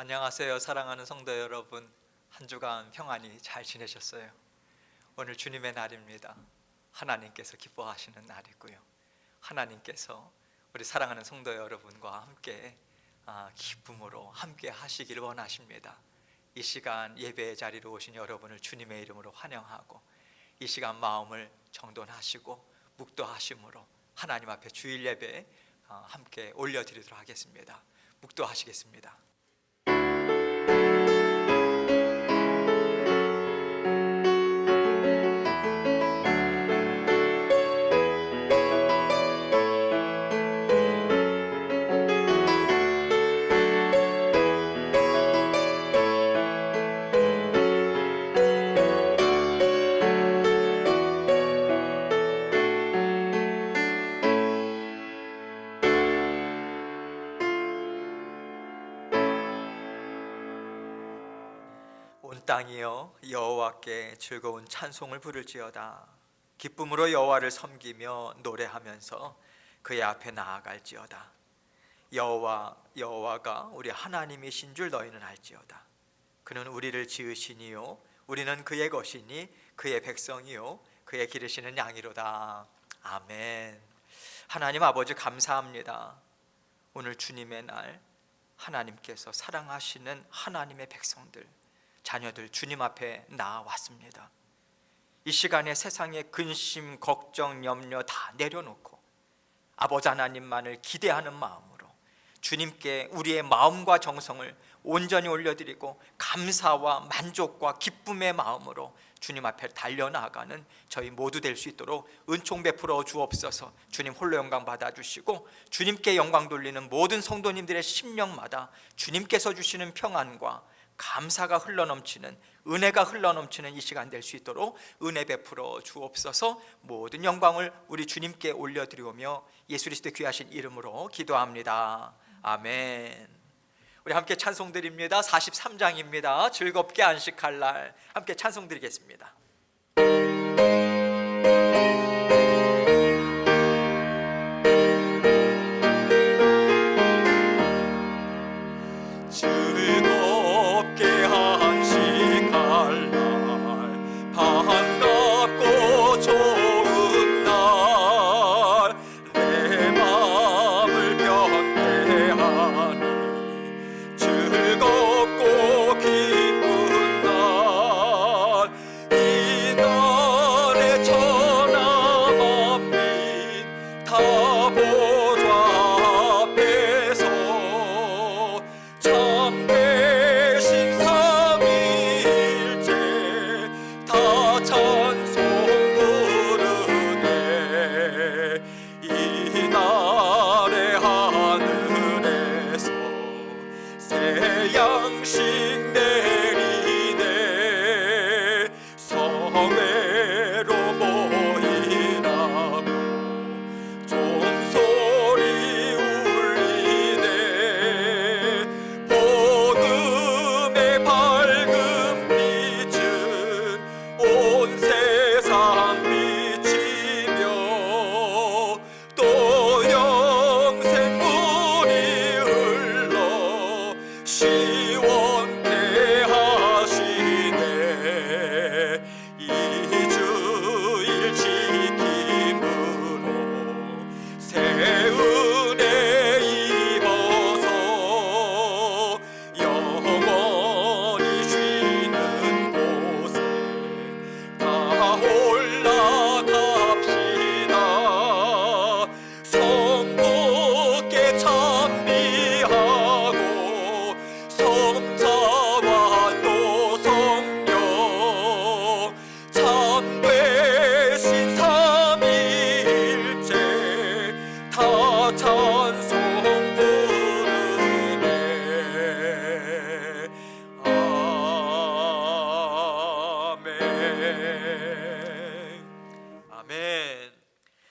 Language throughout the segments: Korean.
안녕하세요. 사랑하는 성도 여러분, 한 주간 평안히 잘 지내셨어요? 오늘 주님의 날입니다. 하나님께서 기뻐하시는 날이고요, 하나님께서 우리 사랑하는 성도 여러분과 함께 기쁨으로 함께 하시기를 원하십니다. 이 시간 예배의 자리로 오신 여러분을 주님의 이름으로 환영하고, 이 시간 마음을 정돈하시고 묵도하심으로 하나님 앞에 주일 예배 함께 올려드리도록 하겠습니다. 묵도하시겠습니다. 온 땅이여 여호와께 즐거운 찬송을 부를지어다. 기쁨으로 여호와를 섬기며 노래하면서 그의 앞에 나아갈지어다. 여호와가 우리 하나님이신 줄 너희는 알지어다. 그는 우리를 지으시니요 우리는 그의 것이니 그의 백성이요 그의 기르시는 양이로다. 아멘. 하나님 아버지, 감사합니다. 오늘 주님의 날, 하나님께서 사랑하시는 하나님의 백성들, 자녀들 주님 앞에 나왔습니다. 이 시간에 세상의 근심, 걱정, 염려 다 내려놓고 아버지 하나님만을 기대하는 마음으로 주님께 우리의 마음과 정성을 온전히 올려드리고 감사와 만족과 기쁨의 마음으로 주님 앞에 달려나가는 저희 모두 될 수 있도록 은총 베풀어 주옵소서. 주님 홀로 영광 받아주시고 주님께 영광 돌리는 모든 성도님들의 심령마다 주님께서 주시는 평안과 감사가 흘러넘치는, 은혜가 흘러넘치는 이 시간 될 수 있도록 은혜 베풀어 주옵소서. 모든 영광을 우리 주님께 올려드리오며 예수 그리스도의 귀하신 이름으로 기도합니다. 아멘. 우리 함께 찬송 드립니다. 43장입니다. 즐겁게 안식할 날, 함께 찬송 드리겠습니다.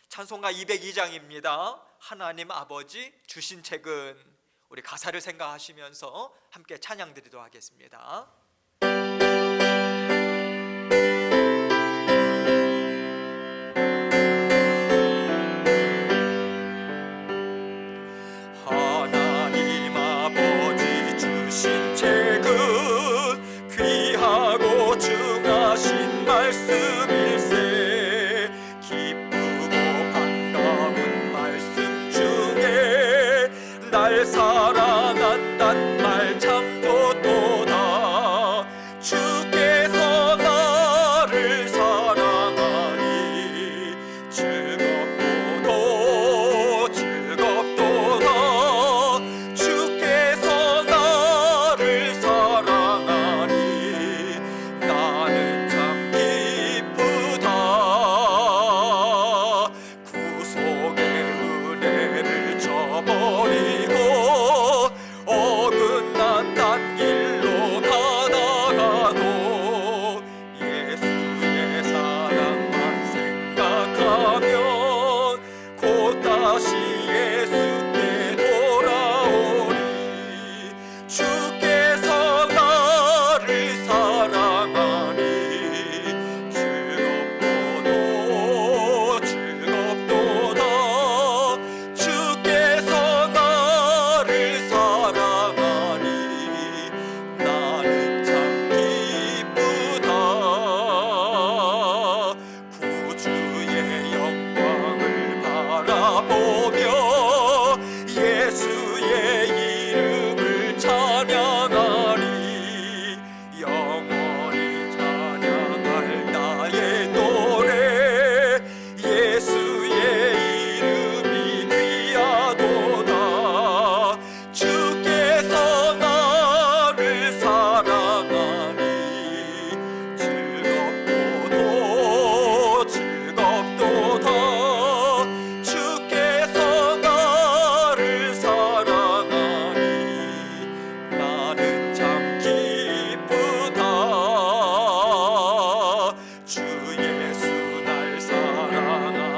찬송가 202장입니다. 하나님 아버지 주신 책은. 우리 가사를 생각하시면서 함께 찬양 드리도록 하겠습니다. 하나님 아버지 주신 책 사랑한단 말 참 좋도다. 주께서 나를 사랑하니 즐겁도다 즐겁도다. 주께서 나를 사랑하니 나는 참 기쁘다. 구속의 은혜를 저버리고 어긋난 딴 길로 가다가도 예수의 사랑만 생각하면 곧 다시 예수께 돌아오리. 주께서 나를 사랑하니 즐겁도다 즐겁도다. 주께서 나를 사랑하니 나는 참 기쁘다. 구주의 영광을 바라보며 예수의 이름을 찬양하리. 영원히 찬양할 나의 노래 예수의 이름이 귀하도다. 주께서 나를 사랑하니 즐겁도다 즐겁도다. 주께서 나를 사랑하니 나는 참 기쁘다. 주 예수 날 사랑하시오니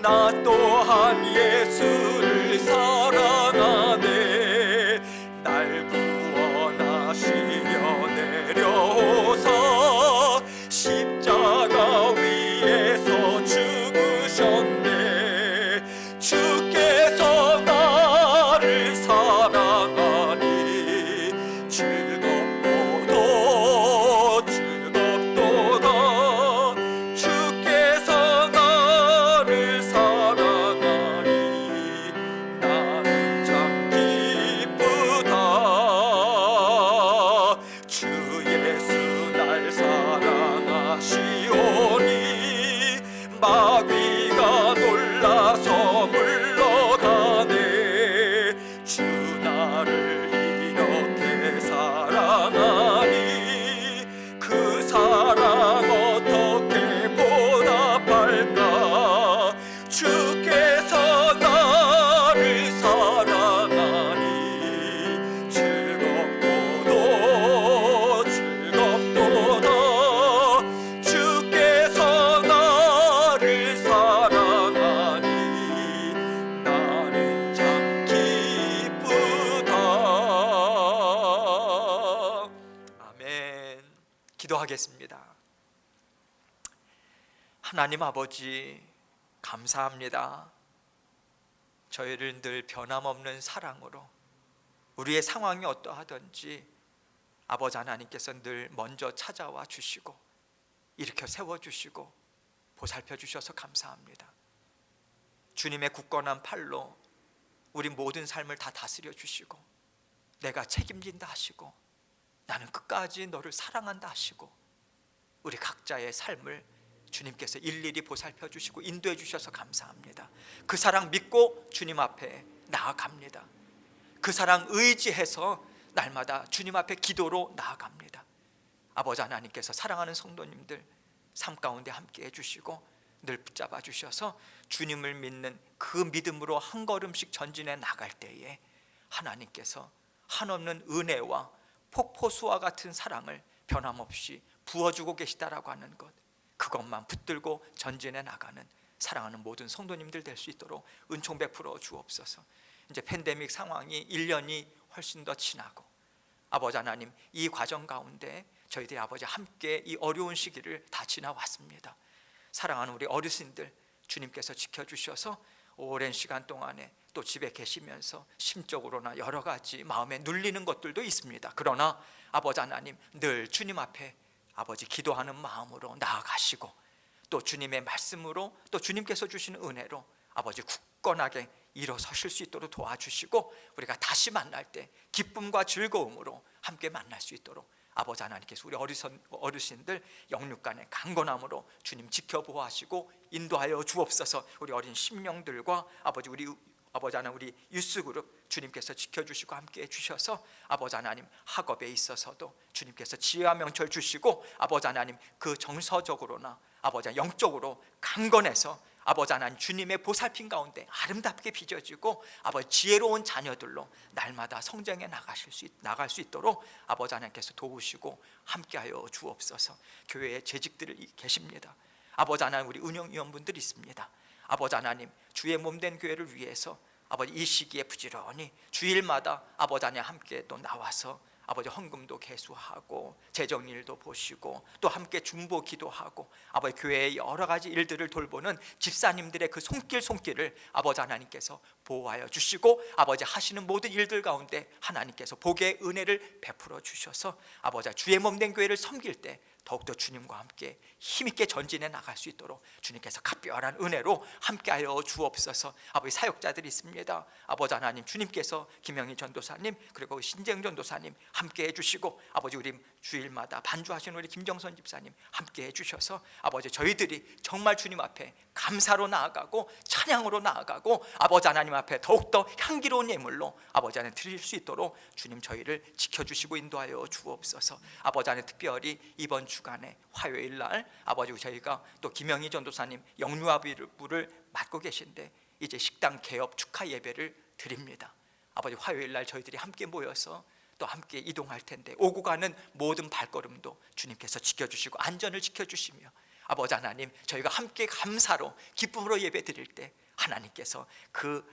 나 또한 예수를 사랑하네. 날 구원하시려 내려오사 십자가 위에서 죽으셨네. 주께서 나를 사랑하니 즐겁도다 즐겁도다. 주께서 나를 사랑하니 나는 참 기쁘다. 주 예수 날 사랑하시오니 마귀가 놀라서 물러가네. 주 나를 이렇게 사랑하니 그 사랑 어떻게 보답할까. 주께서 나를 사랑하니 즐겁도다 즐겁도다. 주께서 나를 사랑하니 나는 참 기쁘다. 아멘. 기도하겠습니다. 하나님 아버지 감사합니다. 저희를 늘 변함없는 사랑으로 우리의 상황이 어떠하든지 아버지 하나님께서 늘 먼저 찾아와 주시고 일으켜 세워주시고 보살펴 주셔서 감사합니다. 주님의 굳건한 팔로 우리 모든 삶을 다 다스려 주시고 내가 책임진다 하시고 나는 끝까지 너를 사랑한다 하시고 우리 각자의 삶을 주님께서 일일이 보살펴 주시고 인도해 주셔서 감사합니다. 그 사랑 믿고 주님 앞에 나아갑니다. 그 사랑 의지해서 날마다 주님 앞에 기도로 나아갑니다. 아버지 하나님께서 사랑하는 성도님들 삶 가운데 함께 해주시고 늘 붙잡아 주셔서 주님을 믿는 그 믿음으로 한 걸음씩 전진해 나갈 때에 하나님께서 한없는 은혜와 폭포수와 같은 사랑을 변함없이 부어주고 계시다라고 하는 것, 그것만 붙들고 전진해 나가는 사랑하는 모든 성도님들 될 수 있도록 은총 베풀어 주옵소서. 이제 팬데믹 상황이 1년이 훨씬 더 지나고 아버지 하나님 이 과정 가운데 저희들이 아버지 함께 이 어려운 시기를 다 지나왔습니다. 사랑하는 우리 어르신들 주님께서 지켜주셔서 오랜 시간 동안에 또 집에 계시면서 심적으로나 여러 가지 마음에 눌리는 것들도 있습니다. 그러나 아버지 하나님 늘 주님 앞에 아버지 기도하는 마음으로 나아가시고 또 주님의 말씀으로 또 주님께서 주시는 은혜로 아버지 굳건하게 일어서실 수 있도록 도와주시고 우리가 다시 만날 때 기쁨과 즐거움으로 함께 만날 수 있도록 아버지 하나님께서 우리 어르신들 영육간의 강건함으로 주님 지켜보호하시고 인도하여 주옵소서. 우리 어린 심령들과 아버지 하나님 우리 유스그룹 주님께서 지켜주시고 함께해 주셔서 아버지 하나님 학업에 있어서도 주님께서 지혜와 명철 주시고 아버지 하나님 그 정서적으로나 아버지 영적으로 강건해서 아버지 하나님 주님의 보살핌 가운데 아름답게 빚어지고 아버지 지혜로운 자녀들로 날마다 성장해 나갈 수 있도록 아버지 하나님께서 도우시고 함께하여 주옵소서. 교회에 재직들이 계십니다. 아버지 하나님 우리 운영위원분들이 있습니다. 아버지 하나님 주의 몸된 교회를 위해서 아버지 이 시기에 부지런히 주일마다 아버지 하나님 함께 또 나와서 아버지 헌금도 개수하고 재정일도 보시고 또 함께 중보 기도하고 아버지 교회의 여러 가지 일들을 돌보는 집사님들의 그 손길을 아버지 하나님께서 보호하여 주시고 아버지 하시는 모든 일들 가운데 하나님께서 복의 은혜를 베풀어 주셔서 아버지 주의 몸된 교회를 섬길 때 더욱더 주님과 함께 힘있게 전진해 나갈 수 있도록 주님께서 각별한 은혜로 함께하여 주옵소서. 아버지 사역자들이 있습니다. 아버지 하나님 주님께서 김영희 전도사님 그리고 신재영 전도사님 함께해 주시고 아버지 우리 주일마다 반주하시는 우리 김정선 집사님 함께해 주셔서 아버지 저희들이 정말 주님 앞에 감사로 나아가고 찬양으로 나아가고 아버지 하나님 앞에 더욱더 향기로운 예물로 아버지 하나님 드릴 수 있도록 주님 저희를 지켜주시고 인도하여 주옵소서. 아버지 하나님 특별히 이번 주간에 화요일 날 아버지 저희가 또 김영희 전도사님 영유아부를 맡고 계신데 이제 식당 개업 축하 예배를 드립니다. 아버지 화요일 날 저희들이 함께 모여서 또 함께 이동할 텐데 오고 가는 모든 발걸음도 주님께서 지켜주시고 안전을 지켜주시며 아버지 하나님 저희가 함께 감사로 기쁨으로 예배 드릴 때 하나님께서 그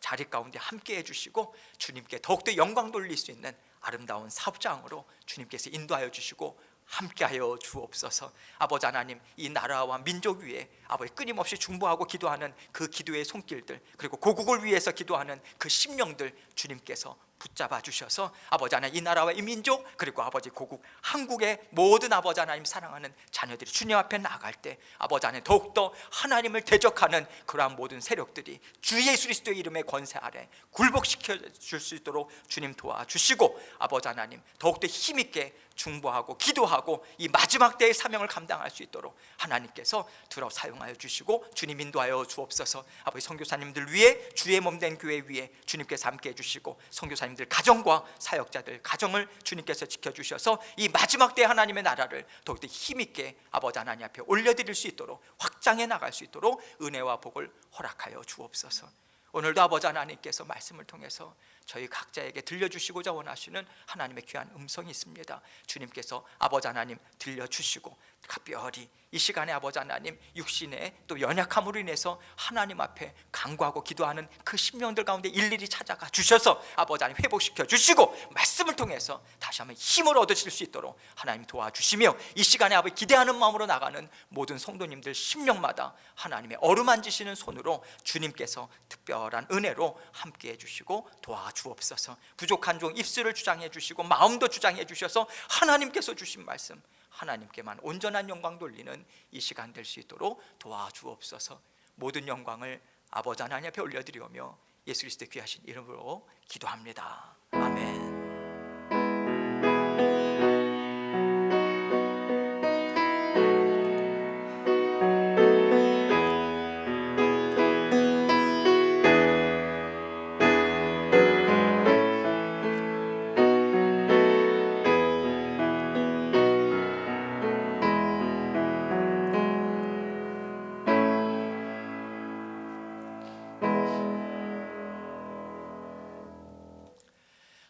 자리 가운데 함께 해주시고 주님께 더욱더 영광 돌릴 수 있는 아름다운 사업장으로 주님께서 인도하여 주시고 함께하여 주옵소서. 아버지 하나님 이 나라와 민족 위에 아버지 끊임없이 중보하고 기도하는 그 기도의 손길들 그리고 고국을 위해서 기도하는 그 심령들 주님께서 붙잡아 주셔서 아버지 하나님 이 나라와 이 민족 그리고 아버지 고국 한국의 모든 아버지 하나님 사랑하는 자녀들이 주님 앞에 나갈 때 아버지 하나님 더욱더 하나님을 대적하는 그러한 모든 세력들이 주 예수 그리스도의 이름의 권세 아래 굴복시켜 줄 수 있도록 주님 도와주시고 아버지 하나님 더욱더 힘있게 중보하고 기도하고 이 마지막 때의 사명을 감당할 수 있도록 하나님께서 들어 사용하여 주시고 주님 인도하여 주옵소서. 아버지 선교사님들 위해 주의 몸된 교회 위에 주님께서 함께 해주시고 선교사님들 가정과 사역자들 가정을 주님께서 지켜주셔서 이 마지막 때 하나님의 나라를 더욱더 힘있게 아버지 하나님 앞에 올려드릴 수 있도록 확장해 나갈 수 있도록 은혜와 복을 허락하여 주옵소서. 오늘도 아버지 하나님께서 말씀을 통해서 저희 각자에게 들려주시고자 원하시는 하나님의 귀한 음성이 있습니다. 주님께서 아버지 하나님 들려주시고 각별히 이 시간에 아버지 하나님 육신의 또 연약함으로 인해서 하나님 앞에 간구하고 기도하는 그 심령들 가운데 일일이 찾아가 주셔서 아버지 하나님 회복시켜 주시고 말씀을 통해서 다시 한번 힘을 얻으실 수 있도록 하나님 도와주시며 이 시간에 아버지 기대하는 마음으로 나가는 모든 성도님들 심령마다 하나님의 어루만지시는 손으로 주님께서 특별한 은혜로 함께해 주시고 도와주옵소서. 부족한 종 입술을 주장해 주시고 마음도 주장해 주셔서 하나님께서 주신 말씀 하나님께만 온전한 영광 돌리는 이 시간 될 수 있도록 도와주옵소서. 모든 영광을 아버지 하나님 앞에 올려드리오며 예수 그리스도의 귀하신 이름으로 기도합니다. 아멘.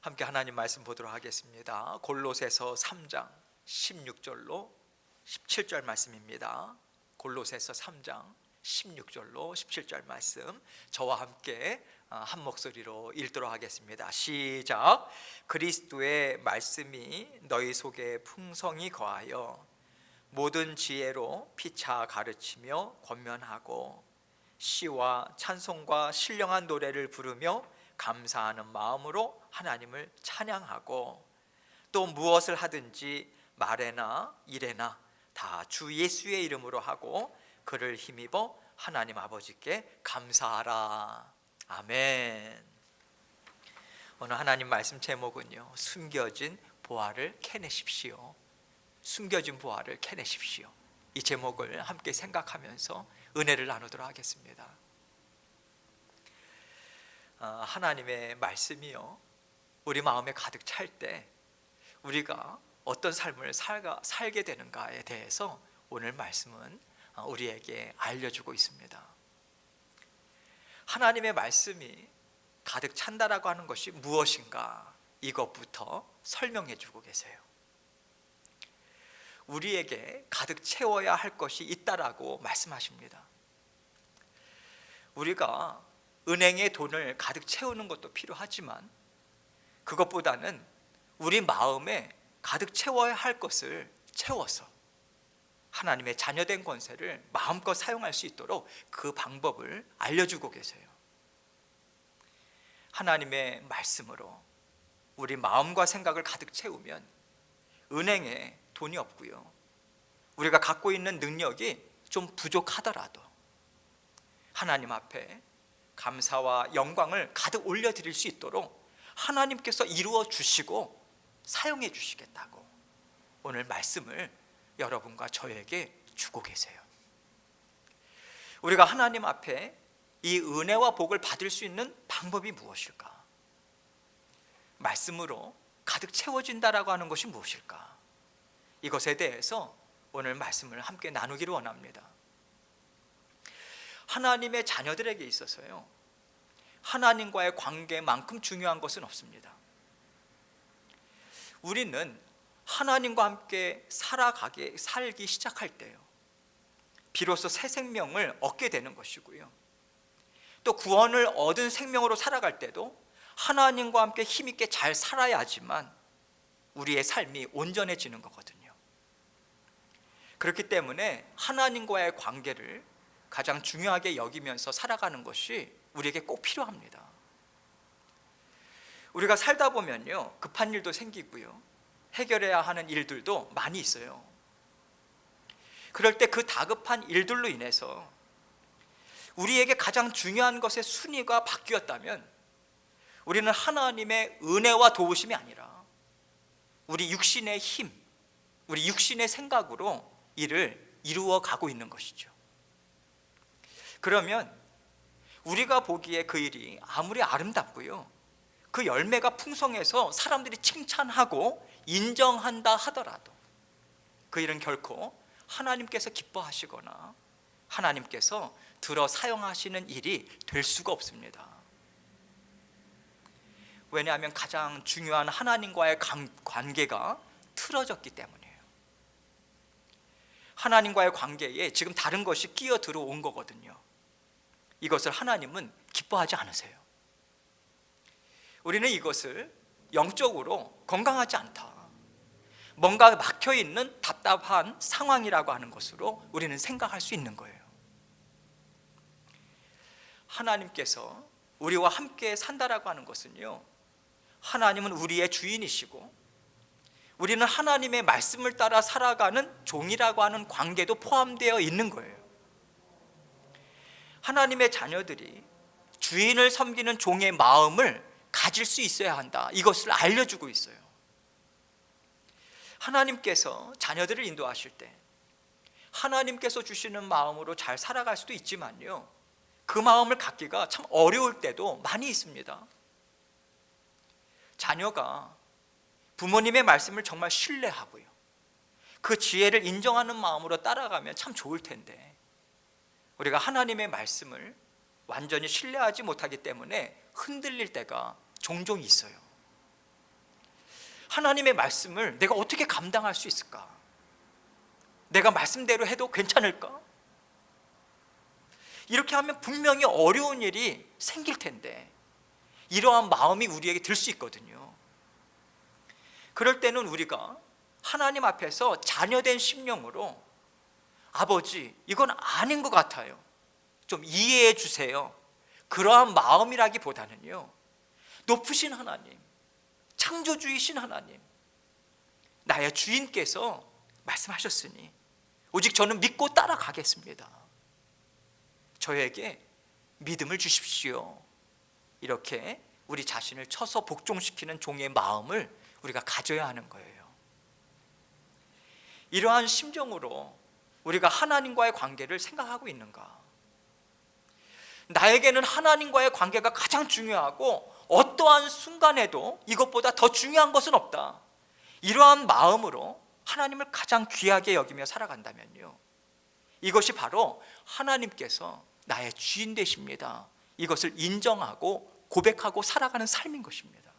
함께 하나님 말씀 보도록 하겠습니다. 골로새서 3장 16절로 17절 말씀입니다. 골로새서 3장 16절로 17절 말씀 저와 함께 한 목소리로 읽도록 하겠습니다. 시작. 그리스도의 말씀이 너희 속에 풍성히 거하여 모든 지혜로 피차 가르치며 권면하고 시와 찬송과 신령한 노래를 부르며 감사하는 마음으로 하나님을 찬양하고 또 무엇을 하든지 말에나 일에나 다 주 예수의 이름으로 하고 그를 힘입어 하나님 아버지께 감사하라. 아멘. 오늘 하나님 말씀 제목은요, 숨겨진 보화를 캐내십시오. 숨겨진 보화를 캐내십시오. 이 제목을 함께 생각하면서 은혜를 나누도록 하겠습니다. 하나님의 말씀이요, 우리 마음에 가득 찰 때 우리가 어떤 삶을 살게 되는가에 대해서 오늘 말씀은 우리에게 알려주고 있습니다. 하나님의 말씀이 가득 찬다라고 하는 것이 무엇인가, 이것부터 설명해 주고 계세요. 우리에게 가득 채워야 할 것이 있다라고 말씀하십니다. 우리가 은행에 돈을 가득 채우는 것도 필요하지만 그것보다는 우리 마음에 가득 채워야 할 것을 채워서 하나님의 자녀된 권세를 마음껏 사용할 수 있도록 그 방법을 알려주고 계세요. 하나님의 말씀으로 우리 마음과 생각을 가득 채우면 은행에 돈이 없고요, 우리가 갖고 있는 능력이 좀 부족하더라도 하나님 앞에 감사와 영광을 가득 올려드릴 수 있도록 하나님께서 이루어 주시고 사용해 주시겠다고 오늘 말씀을 여러분과 저에게 주고 계세요. 우리가 하나님 앞에 이 은혜와 복을 받을 수 있는 방법이 무엇일까? 말씀으로 가득 채워진다라고 하는 것이 무엇일까? 이것에 대해서 오늘 말씀을 함께 나누기를 원합니다. 하나님의 자녀들에게 있어서요, 하나님과의 관계만큼 중요한 것은 없습니다. 우리는 하나님과 함께 살기 시작할 때요, 비로소 새 생명을 얻게 되는 것이고요, 또 구원을 얻은 생명으로 살아갈 때도 하나님과 함께 힘있게 잘 살아야지만 우리의 삶이 온전해지는 거거든요. 그렇기 때문에 하나님과의 관계를 가장 중요하게 여기면서 살아가는 것이 우리에게 꼭 필요합니다. 우리가 살다 보면요, 급한 일도 생기고요, 해결해야 하는 일들도 많이 있어요. 그럴 때 그 다급한 일들로 인해서 우리에게 가장 중요한 것의 순위가 바뀌었다면 우리는 하나님의 은혜와 도우심이 아니라 우리 육신의 힘, 우리 육신의 생각으로 일을 이루어 가고 있는 것이죠. 그러면 우리가 보기에 그 일이 아무리 아름답고요, 그 열매가 풍성해서 사람들이 칭찬하고 인정한다 하더라도 그 일은 결코 하나님께서 기뻐하시거나 하나님께서 들어 사용하시는 일이 될 수가 없습니다. 왜냐하면 가장 중요한 하나님과의 관계가 틀어졌기 때문이에요. 하나님과의 관계에 지금 다른 것이 끼어 들어온 거거든요. 이것을 하나님은 기뻐하지 않으세요. 우리는 이것을 영적으로 건강하지 않다, 뭔가 막혀있는 답답한 상황이라고 하는 것으로 우리는 생각할 수 있는 거예요. 하나님께서 우리와 함께 산다라고 하는 것은요, 하나님은 우리의 주인이시고 우리는 하나님의 말씀을 따라 살아가는 종이라고 하는 관계도 포함되어 있는 거예요. 하나님의 자녀들이 주인을 섬기는 종의 마음을 가질 수 있어야 한다, 이것을 알려주고 있어요. 하나님께서 자녀들을 인도하실 때 하나님께서 주시는 마음으로 잘 살아갈 수도 있지만요, 그 마음을 갖기가 참 어려울 때도 많이 있습니다. 자녀가 부모님의 말씀을 정말 신뢰하고요, 그 지혜를 인정하는 마음으로 따라가면 참 좋을 텐데 우리가 하나님의 말씀을 완전히 신뢰하지 못하기 때문에 흔들릴 때가 종종 있어요. 하나님의 말씀을 내가 어떻게 감당할 수 있을까? 내가 말씀대로 해도 괜찮을까? 이렇게 하면 분명히 어려운 일이 생길 텐데 이러한 마음이 우리에게 들 수 있거든요. 그럴 때는 우리가 하나님 앞에서 자녀된 심령으로 아버지, 이건 아닌 것 같아요, 좀 이해해 주세요, 그러한 마음이라기보다는요, 높으신 하나님, 창조주이신 하나님, 나의 주인께서 말씀하셨으니 오직 저는 믿고 따라가겠습니다. 저에게 믿음을 주십시오. 이렇게 우리 자신을 쳐서 복종시키는 종의 마음을 우리가 가져야 하는 거예요. 이러한 심정으로 우리가 하나님과의 관계를 생각하고 있는가? 나에게는 하나님과의 관계가 가장 중요하고 어떠한 순간에도 이것보다 더 중요한 것은 없다. 이러한 마음으로 하나님을 가장 귀하게 여기며 살아간다면요, 이것이 바로 하나님께서 나의 주인 되십니다, 이것을 인정하고 고백하고 살아가는 삶인 것입니다.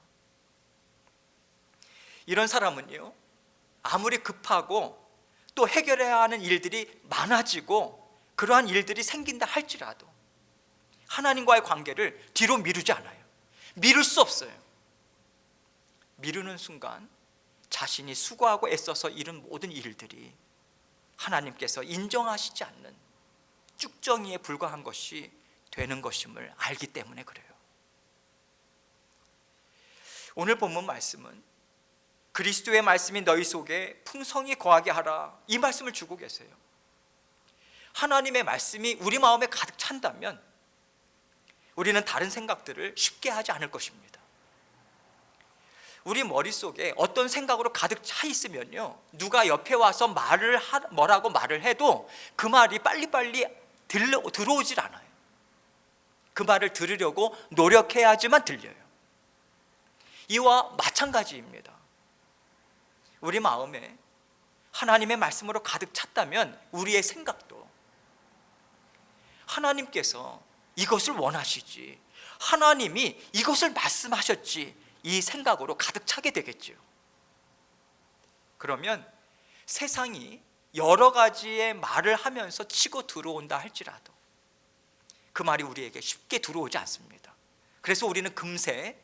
이런 사람은요, 아무리 급하고 또 해결해야 하는 일들이 많아지고 그러한 일들이 생긴다 할지라도 하나님과의 관계를 뒤로 미루지 않아요. 미룰 수 없어요. 미루는 순간 자신이 수고하고 애써서 이룬 모든 일들이 하나님께서 인정하시지 않는 쭉정이에 불과한 것이 되는 것임을 알기 때문에 그래요. 오늘 본문 말씀은 그리스도의 말씀이 너희 속에 풍성히 거하게 하라, 이 말씀을 주고 계세요. 하나님의 말씀이 우리 마음에 가득 찬다면 우리는 다른 생각들을 쉽게 하지 않을 것입니다. 우리 머릿속에 어떤 생각으로 가득 차 있으면요, 누가 옆에 와서 뭐라고 말을 해도 그 말이 빨리빨리 들어오질 않아요. 그 말을 들으려고 노력해야지만 들려요. 이와 마찬가지입니다. 우리 마음에 하나님의 말씀으로 가득 찼다면 우리의 생각도 하나님께서 이것을 원하시지, 하나님이 이것을 말씀하셨지, 이 생각으로 가득 차게 되겠죠. 그러면 세상이 여러 가지의 말을 하면서 치고 들어온다 할지라도 그 말이 우리에게 쉽게 들어오지 않습니다. 그래서 우리는 금세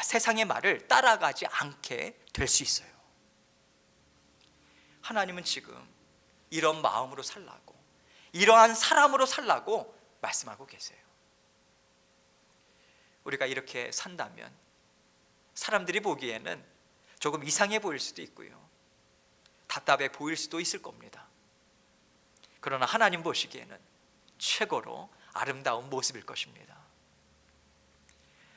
세상의 말을 따라가지 않게 될 수 있어요. 하나님은 지금 이런 마음으로 살라고, 이러한 사람으로 살라고 말씀하고 계세요. 우리가 이렇게 산다면 사람들이 보기에는 조금 이상해 보일 수도 있고요, 답답해 보일 수도 있을 겁니다. 그러나 하나님 보시기에는 최고로 아름다운 모습일 것입니다.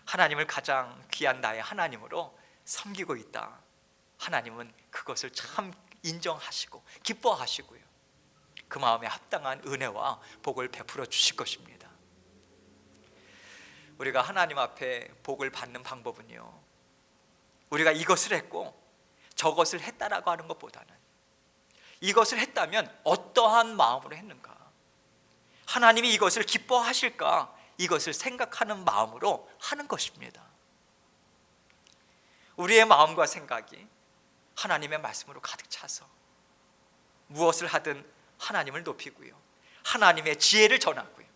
하나님을 가장 귀한 나의 하나님으로 섬기고 있다. 하나님은 그것을 참 인정하시고 기뻐하시고요, 그 마음에 합당한 은혜와 복을 베풀어 주실 것입니다. 우리가 하나님 앞에 복을 받는 방법은요, 우리가 이것을 했고 저것을 했다라고 하는 것보다는 이것을 했다면 어떠한 마음으로 했는가, 하나님이 이것을 기뻐하실까, 이것을 생각하는 마음으로 하는 것입니다. 우리의 마음과 생각이 하나님의 말씀으로 가득 차서 무엇을 하든 하나님을 높이고요, 하나님의 지혜를 전하고요,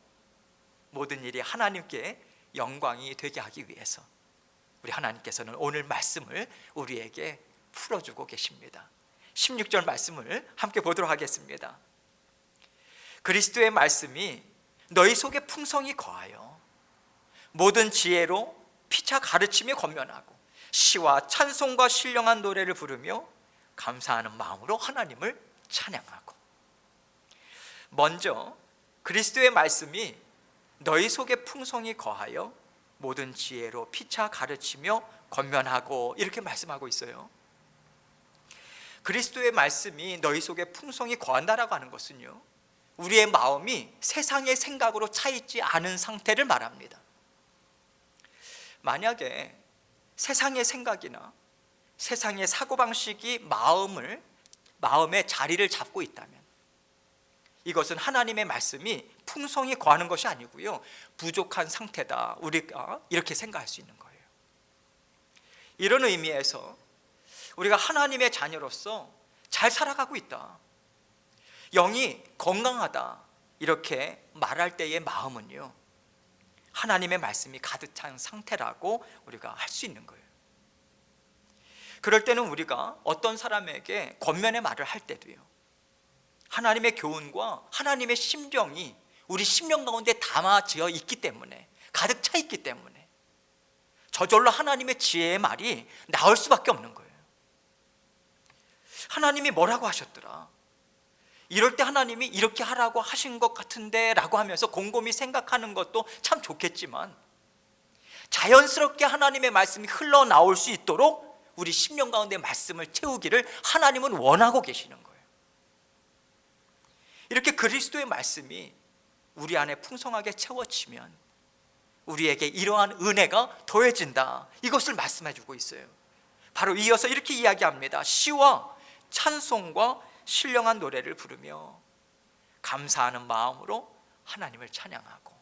모든 일이 하나님께 영광이 되게 하기 위해서 우리 하나님께서는 오늘 말씀을 우리에게 풀어주고 계십니다. 16절 말씀을 함께 보도록 하겠습니다. 그리스도의 말씀이 너희 속에 풍성히 거하여 모든 지혜로 피차 가르치며 권면하고 시와 찬송과 신령한 노래를 부르며 감사하는 마음으로 하나님을 찬양하고. 먼저 그리스도의 말씀이 너희 속에 풍성히 거하여 모든 지혜로 피차 가르치며 권면하고, 이렇게 말씀하고 있어요. 그리스도의 말씀이 너희 속에 풍성히 거한다라고 하는 것은요, 우리의 마음이 세상의 생각으로 차 있지 않은 상태를 말합니다. 만약에 세상의 생각이나 세상의 사고방식이 마음의 자리를 잡고 있다면 이것은 하나님의 말씀이 풍성히 거하는 것이 아니고요, 부족한 상태다, 우리가 이렇게 생각할 수 있는 거예요. 이런 의미에서 우리가 하나님의 자녀로서 잘 살아가고 있다, 영이 건강하다, 이렇게 말할 때의 마음은요, 하나님의 말씀이 가득 찬 상태라고 우리가 할 수 있는 거예요. 그럴 때는 우리가 어떤 사람에게 권면의 말을 할 때도요, 하나님의 교훈과 하나님의 심정이 우리 심령 가운데 담아져 있기 때문에, 가득 차 있기 때문에 저절로 하나님의 지혜의 말이 나올 수밖에 없는 거예요. 하나님이 뭐라고 하셨더라, 이럴 때 하나님이 이렇게 하라고 하신 것 같은데 라고 하면서 곰곰이 생각하는 것도 참 좋겠지만, 자연스럽게 하나님의 말씀이 흘러나올 수 있도록 우리 심령 가운데 말씀을 채우기를 하나님은 원하고 계시는 거예요. 이렇게 그리스도의 말씀이 우리 안에 풍성하게 채워지면 우리에게 이러한 은혜가 더해진다, 이것을 말씀해 주고 있어요. 바로 이어서 이렇게 이야기합니다. 시와 찬송과 신령한 노래를 부르며 감사하는 마음으로 하나님을 찬양하고,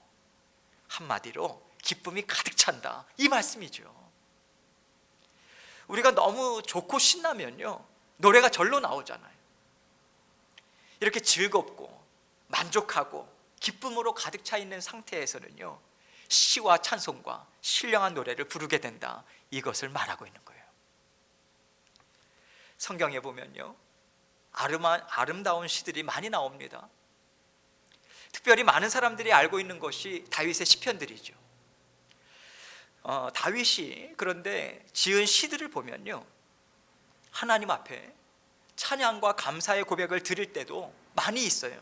한마디로 기쁨이 가득 찬다, 이 말씀이죠. 우리가 너무 좋고 신나면요, 노래가 절로 나오잖아요. 이렇게 즐겁고 만족하고 기쁨으로 가득 차 있는 상태에서는요, 시와 찬송과 신령한 노래를 부르게 된다, 이것을 말하고 있는 거예요. 성경에 보면요, 아름다운 시들이 많이 나옵니다. 특별히 많은 사람들이 알고 있는 것이 다윗의 시편들이죠. 다윗이 그런데 지은 시들을 보면요, 하나님 앞에 찬양과 감사의 고백을 드릴 때도 많이 있어요.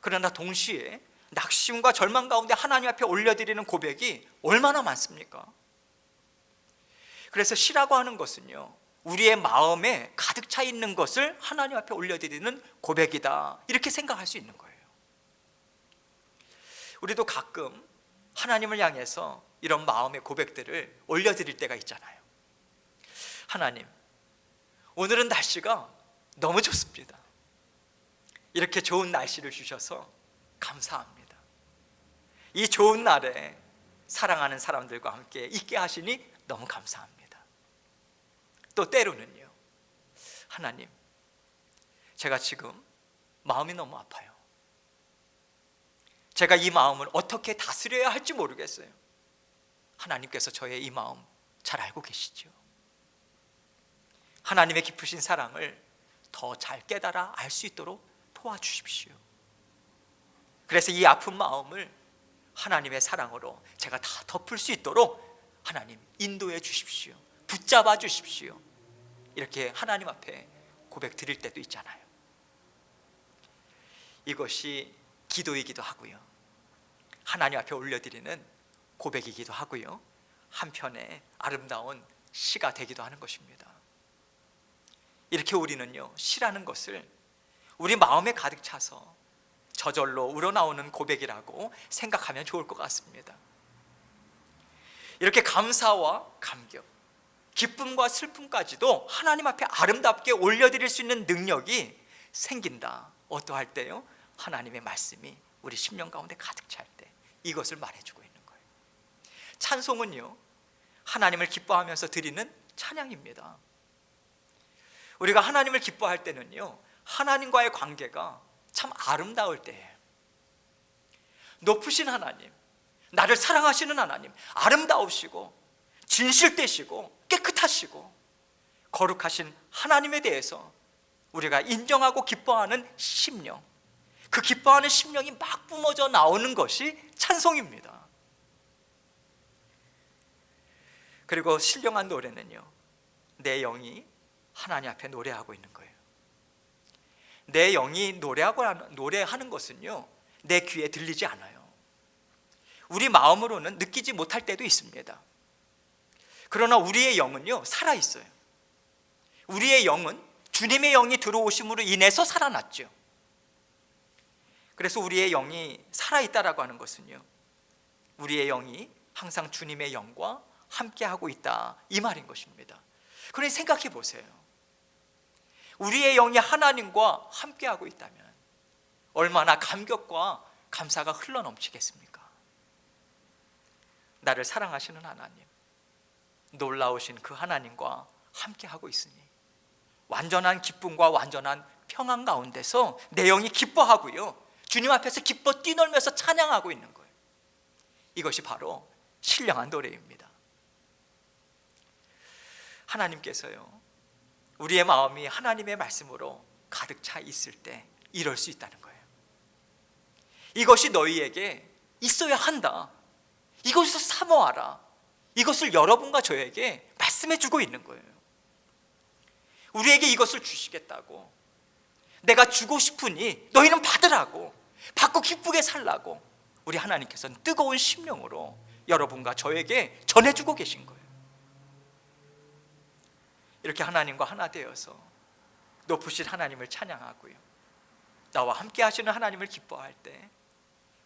그러나 동시에 낙심과 절망 가운데 하나님 앞에 올려드리는 고백이 얼마나 많습니까? 그래서 시라고 하는 것은요, 우리의 마음에 가득 차 있는 것을 하나님 앞에 올려드리는 고백이다, 이렇게 생각할 수 있는 거예요. 우리도 가끔 하나님을 향해서 이런 마음의 고백들을 올려드릴 때가 있잖아요. 하나님, 오늘은 날씨가 너무 좋습니다. 이렇게 좋은 날씨를 주셔서 감사합니다. 이 좋은 날에 사랑하는 사람들과 함께 있게 하시니 너무 감사합니다. 또 때로는요, 하나님, 제가 지금 마음이 너무 아파요. 제가 이 마음을 어떻게 다스려야 할지 모르겠어요. 하나님께서 저의 이 마음 잘 알고 계시죠. 하나님의 깊으신 사랑을 더 잘 깨달아 알 수 있도록 도와주십시오. 그래서 이 아픈 마음을 하나님의 사랑으로 제가 다 덮을 수 있도록 하나님 인도해 주십시오. 붙잡아 주십시오. 이렇게 하나님 앞에 고백 드릴 때도 있잖아요. 이것이 기도이기도 하고요, 하나님 앞에 올려드리는 고백이기도 하고요, 한편의 아름다운 시가 되기도 하는 것입니다. 이렇게 우리는요, 시라는 것을 우리 마음에 가득 차서 저절로 우러나오는 고백이라고 생각하면 좋을 것 같습니다. 이렇게 감사와 감격, 기쁨과 슬픔까지도 하나님 앞에 아름답게 올려드릴 수 있는 능력이 생긴다. 어떠할 때요? 하나님의 말씀이 우리 심령 가운데 가득 찰 때, 이것을 말해주고 있는 거예요. 찬송은요, 하나님을 기뻐하면서 드리는 찬양입니다. 우리가 하나님을 기뻐할 때는요, 하나님과의 관계가 참 아름다울 때예요. 높으신 하나님, 나를 사랑하시는 하나님, 아름다우시고 진실되시고 깨끗하시고 거룩하신 하나님에 대해서 우리가 인정하고 기뻐하는 심령, 그 기뻐하는 심령이 막 뿜어져 나오는 것이 찬송입니다. 그리고 신령한 노래는요, 내 영이 하나님 앞에 노래하고 있는 거예요. 내 영이 노래하는 것은요, 내 귀에 들리지 않아요. 우리 마음으로는 느끼지 못할 때도 있습니다. 그러나 우리의 영은요, 살아있어요. 우리의 영은 주님의 영이 들어오심으로 인해서 살아났죠. 그래서 우리의 영이 살아있다라고 하는 것은요, 우리의 영이 항상 주님의 영과 함께하고 있다, 이 말인 것입니다. 그러니 생각해 보세요. 우리의 영이 하나님과 함께하고 있다면 얼마나 감격과 감사가 흘러넘치겠습니까? 나를 사랑하시는 하나님, 놀라우신 그 하나님과 함께하고 있으니 완전한 기쁨과 완전한 평안 가운데서 내 영이 기뻐하고요, 주님 앞에서 기뻐 뛰놀면서 찬양하고 있는 거예요. 이것이 바로 신령한 노래입니다. 하나님께서요, 우리의 마음이 하나님의 말씀으로 가득 차 있을 때 이럴 수 있다는 거예요. 이것이 너희에게 있어야 한다, 이것을 사모하라, 이것을 여러분과 저에게 말씀해 주고 있는 거예요. 우리에게 이것을 주시겠다고, 내가 주고 싶으니 너희는 받으라고, 받고 기쁘게 살라고 우리 하나님께서는 뜨거운 심령으로 여러분과 저에게 전해주고 계신 거예요. 이렇게 하나님과 하나 되어서 높으신 하나님을 찬양하고요, 나와 함께 하시는 하나님을 기뻐할 때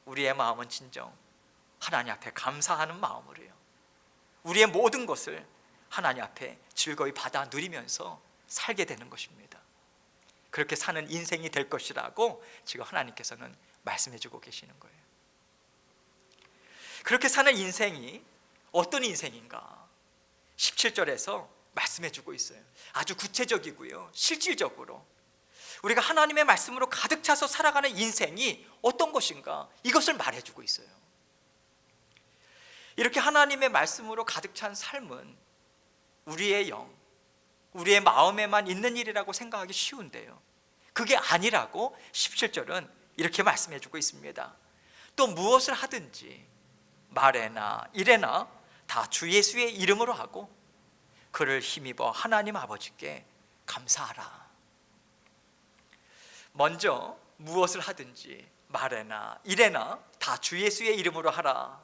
우리의 마음은 진정 하나님 앞에 감사하는 마음으로요, 우리의 모든 것을 하나님 앞에 즐거이 받아 누리면서 살게 되는 것입니다. 그렇게 사는 인생이 될 것이라고 지금 하나님께서는 말씀해 주고 계시는 거예요. 그렇게 사는 인생이 어떤 인생인가 17절에서 말씀해 주고 있어요. 아주 구체적이고요, 실질적으로 우리가 하나님의 말씀으로 가득 차서 살아가는 인생이 어떤 것인가, 이것을 말해 주고 있어요. 이렇게 하나님의 말씀으로 가득 찬 삶은 우리의 영, 우리의 마음에만 있는 일이라고 생각하기 쉬운데요, 그게 아니라고 17절은 이렇게 말씀해 주고 있습니다. 또 무엇을 하든지 말에나 일에나 다 주 예수의 이름으로 하고 그를 힘입어 하나님 아버지께 감사하라. 먼저 무엇을 하든지 말에나 일에나 다 주 예수의 이름으로 하라.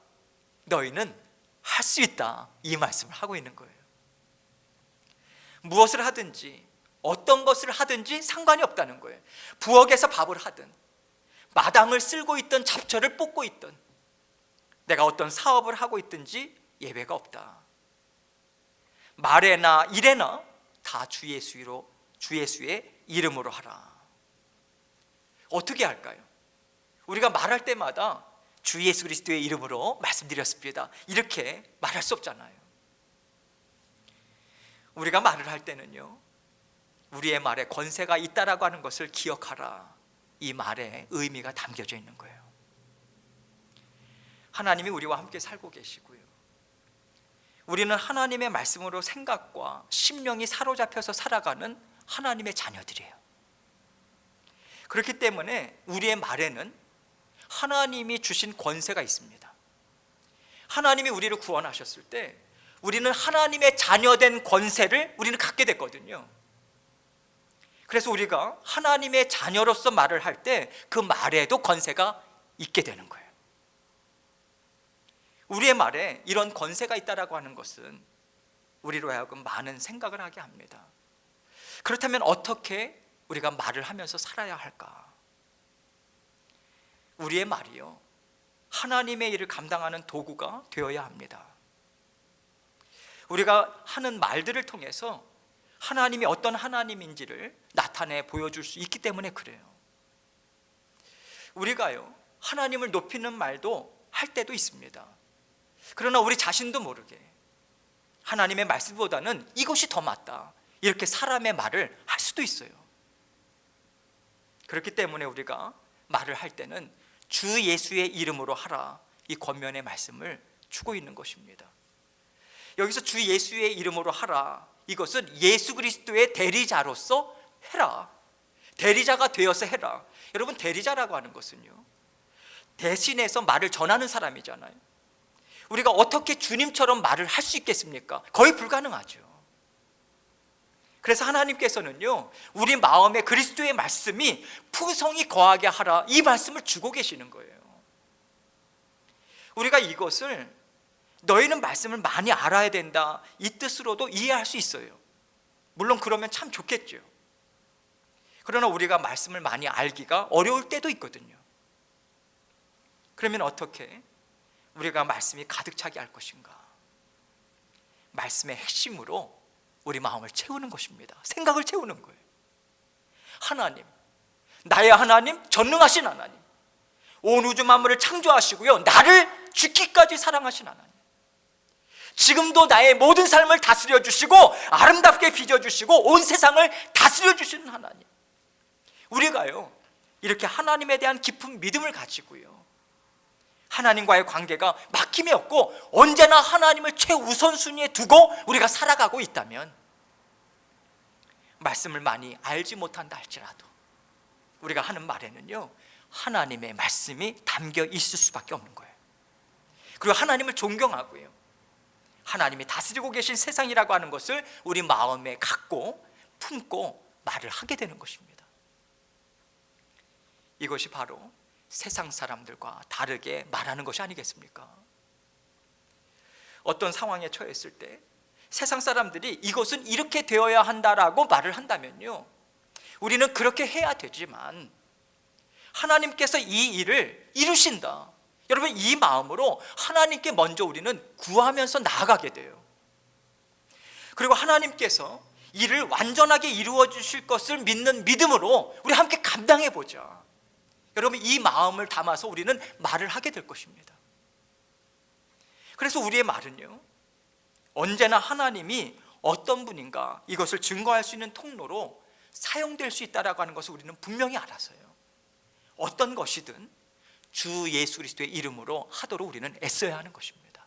너희는 할 수 있다, 이 말씀을 하고 있는 거예요. 무엇을 하든지 어떤 것을 하든지 상관이 없다는 거예요. 부엌에서 밥을 하든, 마당을 쓸고 있든 잡초를 뽑고 있든, 내가 어떤 사업을 하고 있든지 예외가 없다. 말에나 일에나 다 주 예수의 이름으로 하라. 어떻게 할까요? 우리가 말할 때마다 주 예수 그리스도의 이름으로 말씀드렸습니다, 이렇게 말할 수 없잖아요. 우리가 말을 할 때는요, 우리의 말에 권세가 있다라고 하는 것을 기억하라, 이 말에 의미가 담겨져 있는 거예요. 하나님이 우리와 함께 살고 계시고요, 우리는 하나님의 말씀으로 생각과 심령이 사로잡혀서 살아가는 하나님의 자녀들이에요. 그렇기 때문에 우리의 말에는 하나님이 주신 권세가 있습니다. 하나님이 우리를 구원하셨을 때 우리는 하나님의 자녀된 권세를 우리는 갖게 됐거든요. 그래서 우리가 하나님의 자녀로서 말을 할 때 그 말에도 권세가 있게 되는 거예요. 우리의 말에 이런 권세가 있다라고 하는 것은 우리로 하여금 많은 생각을 하게 합니다. 그렇다면 어떻게 우리가 말을 하면서 살아야 할까? 우리의 말이요, 하나님의 일을 감당하는 도구가 되어야 합니다. 우리가 하는 말들을 통해서 하나님이 어떤 하나님인지를 나타내 보여줄 수 있기 때문에 그래요. 우리가요, 하나님을 높이는 말도 할 때도 있습니다. 그러나 우리 자신도 모르게 하나님의 말씀보다는 이것이 더 맞다, 이렇게 사람의 말을 할 수도 있어요. 그렇기 때문에 우리가 말을 할 때는 주 예수의 이름으로 하라, 이 권면의 말씀을 주고 있는 것입니다. 여기서 주 예수의 이름으로 하라, 이것은 예수 그리스도의 대리자로서 해라, 대리자가 되어서 해라. 여러분, 대리자라고 하는 것은요, 대신해서 말을 전하는 사람이잖아요. 우리가 어떻게 주님처럼 말을 할 수 있겠습니까? 거의 불가능하죠. 그래서 하나님께서는요, 우리 마음에 그리스도의 말씀이 풍성히 거하게 하라, 이 말씀을 주고 계시는 거예요. 우리가 이것을 너희는 말씀을 많이 알아야 된다, 이 뜻으로도 이해할 수 있어요. 물론 그러면 참 좋겠죠. 그러나 우리가 말씀을 많이 알기가 어려울 때도 있거든요. 그러면 어떻게 우리가 말씀이 가득 차게 할 것인가? 말씀의 핵심으로 우리 마음을 채우는 것입니다. 생각을 채우는 거예요. 하나님, 나의 하나님, 전능하신 하나님, 온 우주 만물을 창조하시고요, 나를 죽기까지 사랑하신 하나님, 지금도 나의 모든 삶을 다스려 주시고 아름답게 빚어 주시고 온 세상을 다스려 주시는 하나님, 우리가요, 이렇게 하나님에 대한 깊은 믿음을 가지고요, 하나님과의 관계가 막힘이 없고 언제나 하나님을 최우선순위에 두고 우리가 살아가고 있다면, 말씀을 많이 알지 못한다 할지라도 우리가 하는 말에는요, 하나님의 말씀이 담겨 있을 수밖에 없는 거예요. 그리고 하나님을 존경하고요, 하나님이 다스리고 계신 세상이라고 하는 것을 우리 마음에 갖고 품고 말을 하게 되는 것입니다. 이것이 바로 세상 사람들과 다르게 말하는 것이 아니겠습니까? 어떤 상황에 처했을 때 세상 사람들이 이것은 이렇게 되어야 한다라고 말을 한다면요, 우리는 그렇게 해야 되지만 하나님께서 이 일을 이루신다, 여러분 이 마음으로 하나님께 먼저 우리는 구하면서 나아가게 돼요. 그리고 하나님께서 이를 완전하게 이루어 주실 것을 믿는 믿음으로 우리 함께 감당해 보자. 여러분 이 마음을 담아서 우리는 말을 하게 될 것입니다. 그래서 우리의 말은요, 언제나 하나님이 어떤 분인가 이것을 증거할 수 있는 통로로 사용될 수 있다라고 하는 것을 우리는 분명히 알아서요, 어떤 것이든 주 예수 그리스도의 이름으로 하도록 우리는 애써야 하는 것입니다.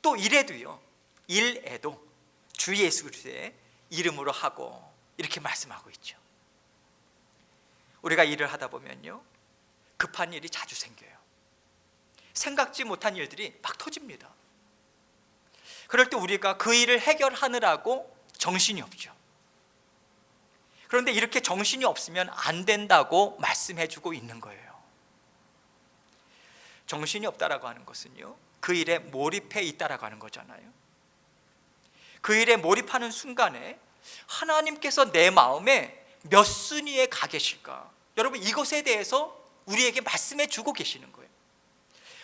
또 일에도요, 일에도 주 예수 그리스도의 이름으로 하고 이렇게 말씀하고 있죠. 우리가 일을 하다 보면요, 급한 일이 자주 생겨요. 생각지 못한 일들이 막 터집니다. 그럴 때 우리가 그 일을 해결하느라고 정신이 없죠. 그런데 이렇게 정신이 없으면 안 된다고 말씀해주고 있는 거예요. 정신이 없다라고 하는 것은요, 그 일에 몰입해 있다라고 하는 거잖아요. 그 일에 몰입하는 순간에 하나님께서 내 마음에 몇 순위에 가 계실까, 여러분 이것에 대해서 우리에게 말씀해 주고 계시는 거예요.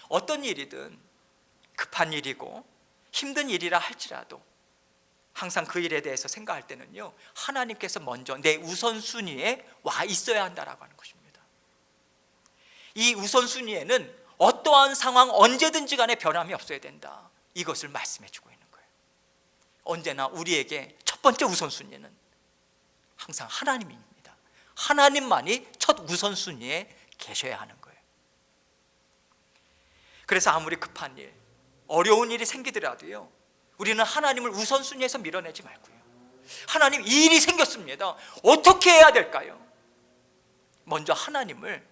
어떤 일이든 급한 일이고 힘든 일이라 할지라도 항상 그 일에 대해서 생각할 때는요, 하나님께서 먼저 내 우선순위에 와 있어야 한다라고 하는 것입니다. 이 우선순위에는 어떠한 상황 언제든지 간에 변함이 없어야 된다, 이것을 말씀해 주고 있는 거예요. 언제나 우리에게 첫 번째 우선순위는 항상 하나님입니다. 하나님만이 첫 우선순위에 계셔야 하는 거예요. 그래서 아무리 급한 일, 어려운 일이 생기더라도요, 우리는 하나님을 우선순위에서 밀어내지 말고요, 하나님 이 일이 생겼습니다, 어떻게 해야 될까요? 먼저 하나님을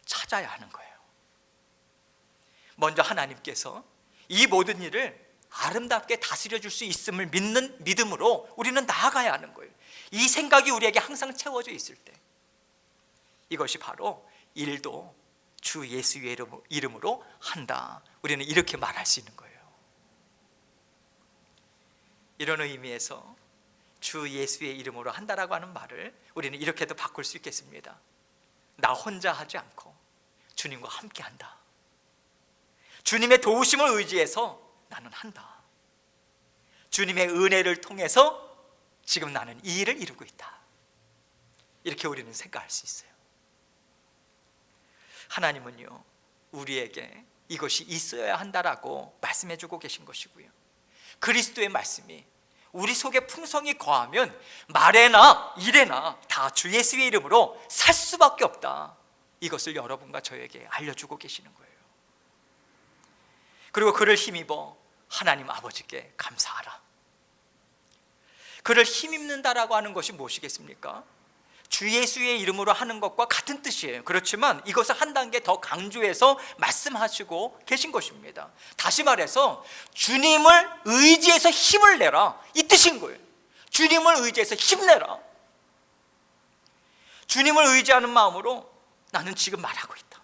찾아야 하는 거예요. 먼저 하나님께서 이 모든 일을 아름답게 다스려 줄 수 있음을 믿는 믿음으로 우리는 나아가야 하는 거예요. 이 생각이 우리에게 항상 채워져 있을 때, 이것이 바로 일도 주 예수의 이름으로 한다, 우리는 이렇게 말할 수 있는 거예요. 이런 의미에서 주 예수의 이름으로 한다라고 하는 말을 우리는 이렇게도 바꿀 수 있겠습니다. 나 혼자 하지 않고 주님과 함께 한다. 주님의 도우심을 의지해서 나는 한다. 주님의 은혜를 통해서 지금 나는 이 일을 이루고 있다. 이렇게 우리는 생각할 수 있어요. 하나님은요, 우리에게 이것이 있어야 한다라고 말씀해 주고 계신 것이고요, 그리스도의 말씀이 우리 속에 풍성히 거하면 말에나 일에나 다 주 예수의 이름으로 살 수밖에 없다, 이것을 여러분과 저에게 알려주고 계시는 거예요. 그리고 그를 힘입어 하나님 아버지께 감사하라. 그를 힘입는다라고 하는 것이 무엇이겠습니까? 주 예수의 이름으로 하는 것과 같은 뜻이에요. 그렇지만 이것을 한 단계 더 강조해서 말씀하시고 계신 것입니다. 다시 말해서 주님을 의지해서 힘을 내라, 이 뜻인 거예요. 주님을 의지해서 힘내라. 주님을 의지하는 마음으로 나는 지금 말하고 있다.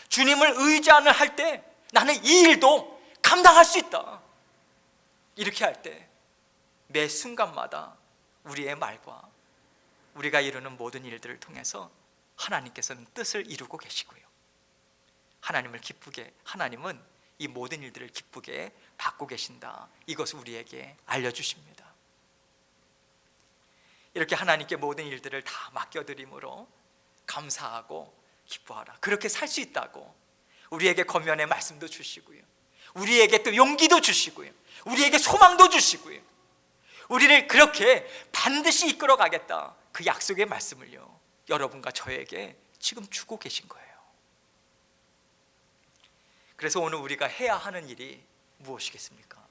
주님을 의지하는 할 때 나는 이 일도 감당할 수 있다. 이렇게 할 때 매 순간마다 우리의 말과 우리가 이루는 모든 일들을 통해서 하나님께서는 뜻을 이루고 계시고요, 하나님은 이 모든 일들을 기쁘게 받고 계신다, 이것을 우리에게 알려주십니다. 이렇게 하나님께 모든 일들을 다 맡겨드림으로 감사하고 기뻐하라, 그렇게 살 수 있다고 우리에게 권면의 말씀도 주시고요, 우리에게 또 용기도 주시고요, 우리에게 소망도 주시고요, 우리를 그렇게 반드시 이끌어 가겠다, 그 약속의 말씀을요, 여러분과 저에게 지금 주고 계신 거예요. 그래서 오늘 우리가 해야 하는 일이 무엇이겠습니까?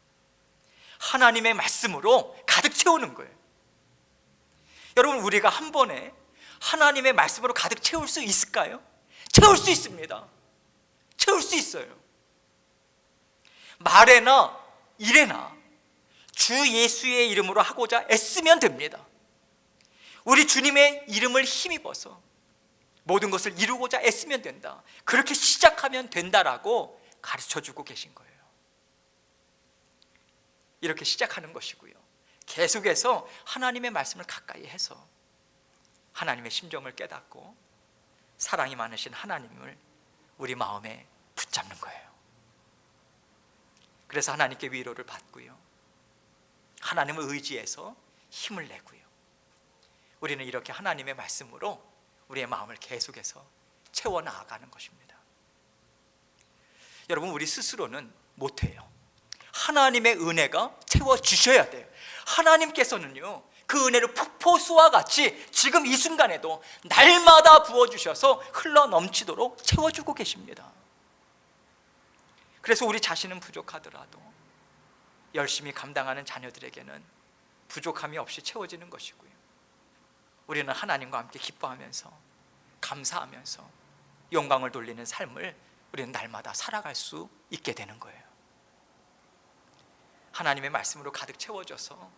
하나님의 말씀으로 가득 채우는 거예요. 여러분, 우리가 한 번에 하나님의 말씀으로 가득 채울 수 있을까요? 채울 수 있습니다. 채울 수 있어요. 말에나 일에나 주 예수의 이름으로 하고자 애쓰면 됩니다. 우리 주님의 이름을 힘입어서 모든 것을 이루고자 애쓰면 된다, 그렇게 시작하면 된다라고 가르쳐주고 계신 거예요. 이렇게 시작하는 것이고요. 계속해서 하나님의 말씀을 가까이 해서 하나님의 심정을 깨닫고 사랑이 많으신 하나님을 우리 마음에 붙잡는 거예요. 그래서 하나님께 위로를 받고요, 하나님을 의지해서 힘을 내고요, 우리는 이렇게 하나님의 말씀으로 우리의 마음을 계속해서 채워 나아가는 것입니다. 여러분, 우리 스스로는 못해요. 하나님의 은혜가 채워주셔야 돼요. 하나님께서는요, 그 은혜를 폭포수와 같이 지금 이 순간에도 날마다 부어주셔서 흘러넘치도록 채워주고 계십니다. 그래서 우리 자신은 부족하더라도 열심히 감당하는 자녀들에게는 부족함이 없이 채워지는 것이고요, 우리는 하나님과 함께 기뻐하면서 감사하면서 영광을 돌리는 삶을 우리는 날마다 살아갈 수 있게 되는 거예요. 하나님의 말씀으로 가득 채워져서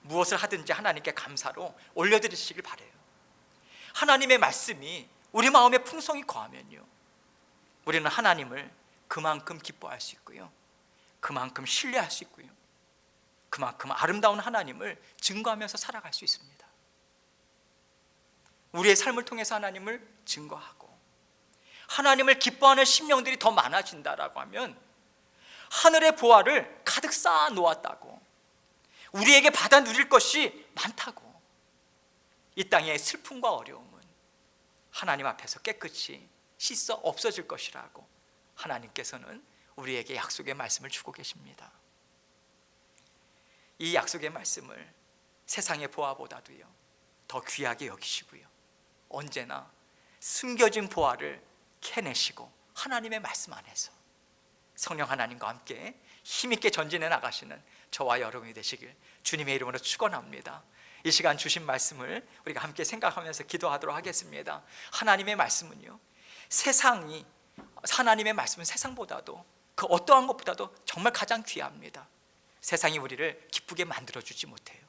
무엇을 하든지 하나님께 감사로 올려드리시길 바라요. 하나님의 말씀이 우리 마음에 풍성히 거하면요, 우리는 하나님을 그만큼 기뻐할 수 있고요, 그만큼 신뢰할 수 있고요, 그만큼 아름다운 하나님을 증거하면서 살아갈 수 있습니다. 우리의 삶을 통해서 하나님을 증거하고 하나님을 기뻐하는 심령들이 더 많아진다라고 하면 하늘의 보화를 가득 쌓아 놓았다고, 우리에게 받아 누릴 것이 많다고, 이 땅의 슬픔과 어려움은 하나님 앞에서 깨끗이 씻어 없어질 것이라고 하나님께서는 우리에게 약속의 말씀을 주고 계십니다. 이 약속의 말씀을 세상의 보화보다도요 더 귀하게 여기시고요, 언제나 숨겨진 보화를 캐내시고 하나님의 말씀 안에서 성령 하나님과 함께 힘있게 전진해 나가시는 저와 여러분이 되시길 주님의 이름으로 축원합니다. 이 시간 주신 말씀을 우리가 함께 생각하면서 기도하도록 하겠습니다. 하나님의 말씀은요, 하나님의 말씀은 세상보다도 그 어떠한 것보다도 정말 가장 귀합니다. 세상이 우리를 기쁘게 만들어주지 못해요.